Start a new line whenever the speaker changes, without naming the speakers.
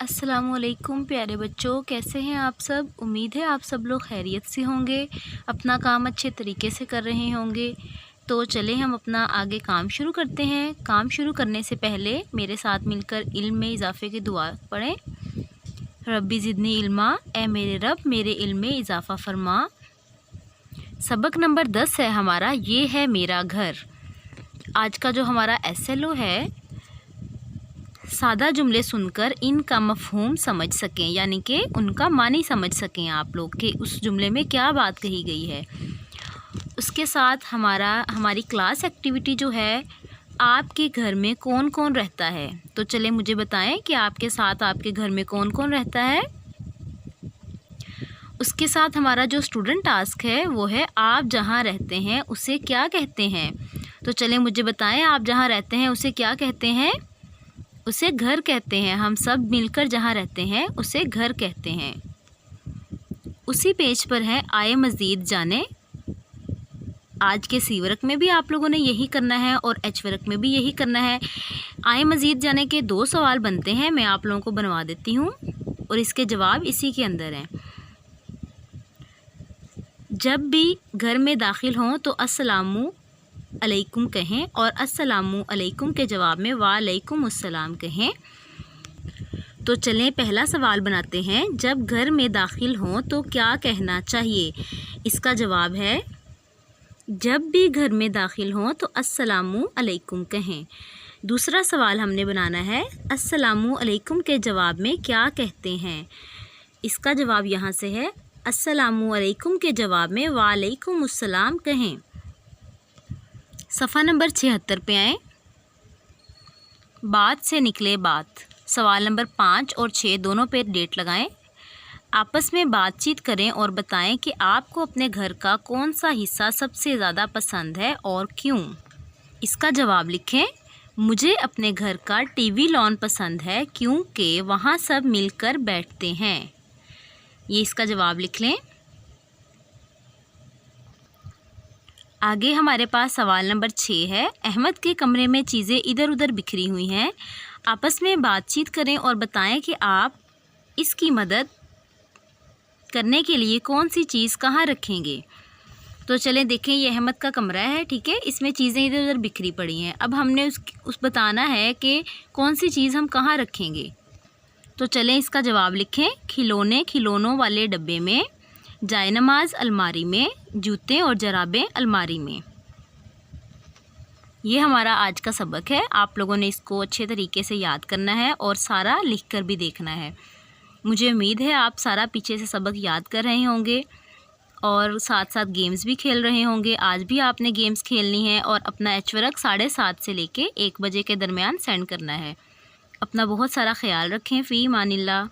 अस्सलामु अलैकुम प्यारे बच्चों, कैसे हैं आप सब। उम्मीद है आप सब लोग खैरियत से होंगे, अपना काम अच्छे तरीके से कर रहे होंगे। तो चलें हम अपना आगे काम शुरू करते हैं। काम शुरू करने से पहले मेरे साथ मिलकर इल्म में इजाफ़े की दुआ पढ़ें। रब्बी ज़िदनी इल्मा, ए मेरे रब मेरे इल्म में इजाफ़ा फरमा। सबक नंबर 10 है हमारा, ये है मेरा घर। आज का जो हमारा SLO है, सादा जुमले सुनकर इनका मफ़हूम समझ सकें, यानी कि उनका मानी समझ सकें आप लोग कि उस जुमले में क्या बात कही गई है। उसके साथ हमारी क्लास एक्टिविटी जो है, आपके घर में कौन कौन रहता है। तो चलें मुझे बताएं कि आपके साथ आपके घर में कौन कौन रहता है। उसके साथ हमारा जो स्टूडेंट टास्क है वो है, आप जहाँ रहते हैं उसे क्या कहते हैं। तो चलें मुझे बताएं, आप जहाँ रहते हैं उसे क्या कहते हैं। उसे घर कहते हैं। हम सब मिलकर जहाँ रहते हैं उसे घर कहते हैं। उसी पेज पर है, आए मज़ीद जाने। आज के सी वर्क में भी आप लोगों ने यही करना है और H वर्क में भी यही करना है। आए मज़ीद जाने के 2 सवाल बनते हैं, मैं आप लोगों को बनवा देती हूँ और इसके जवाब इसी के अंदर हैं। जब भी घर में दाखिल हों तो अस्सलामु अलैकुम कहें और अस्सलामु अलैकुम के जवाब में वालैकुम अस्सलाम कहें। तो चलें पहला सवाल बनाते हैं। जब घर में दाखिल हों तो क्या कहना चाहिए। इसका जवाब है, जब भी घर में दाखिल हों तो अस्सलामु अलैकुम कहें। दूसरा सवाल हमने बनाना है, अस्सलामु अलैकुम के जवाब में क्या कहते हैं। इसका जवाब यहाँ से है, अस्सलामु अलैकुम के जवाब में वालैकुम अस्सलाम कहें। सफ़ा नंबर 76 पे आएँ। बात से निकले बात। सवाल नंबर 5 और 6 दोनों पे डेट लगाएं। आपस में बातचीत करें और बताएं कि आपको अपने घर का कौन सा हिस्सा सबसे ज़्यादा पसंद है और क्यों। इसका जवाब लिखें, मुझे अपने घर का टीवी लॉन पसंद है क्योंकि वहाँ सब मिलकर बैठते हैं। ये इसका जवाब लिख लें। आगे हमारे पास सवाल नंबर 6 है। अहमद के कमरे में चीज़ें इधर उधर बिखरी हुई हैं। आपस में बातचीत करें और बताएं कि आप इसकी मदद करने के लिए कौन सी चीज़ कहाँ रखेंगे। तो चलें देखें, ये अहमद का कमरा है, ठीक है। इसमें चीज़ें इधर उधर बिखरी पड़ी हैं। अब हमने उस बताना है कि कौन सी चीज़ हम कहाँ रखेंगे। तो चलें इसका जवाब लिखें, खिलौने खिलौनों वाले डब्बे में, जायनमाज अलमारी में, जूते और जराबें अलमारी में। ये हमारा आज का सबक है। आप लोगों ने इसको अच्छे तरीके से याद करना है और सारा लिख कर भी देखना है। मुझे उम्मीद है आप सारा पीछे से सबक याद कर रहे होंगे और साथ साथ गेम्स भी खेल रहे होंगे। आज भी आपने गेम्स खेलनी है और अपना H वर्क 7:30 से लेके 1 बजे के दरमियान सेंड करना है। अपना बहुत सारा ख्याल रखें। फ़ी मानिल्लाह।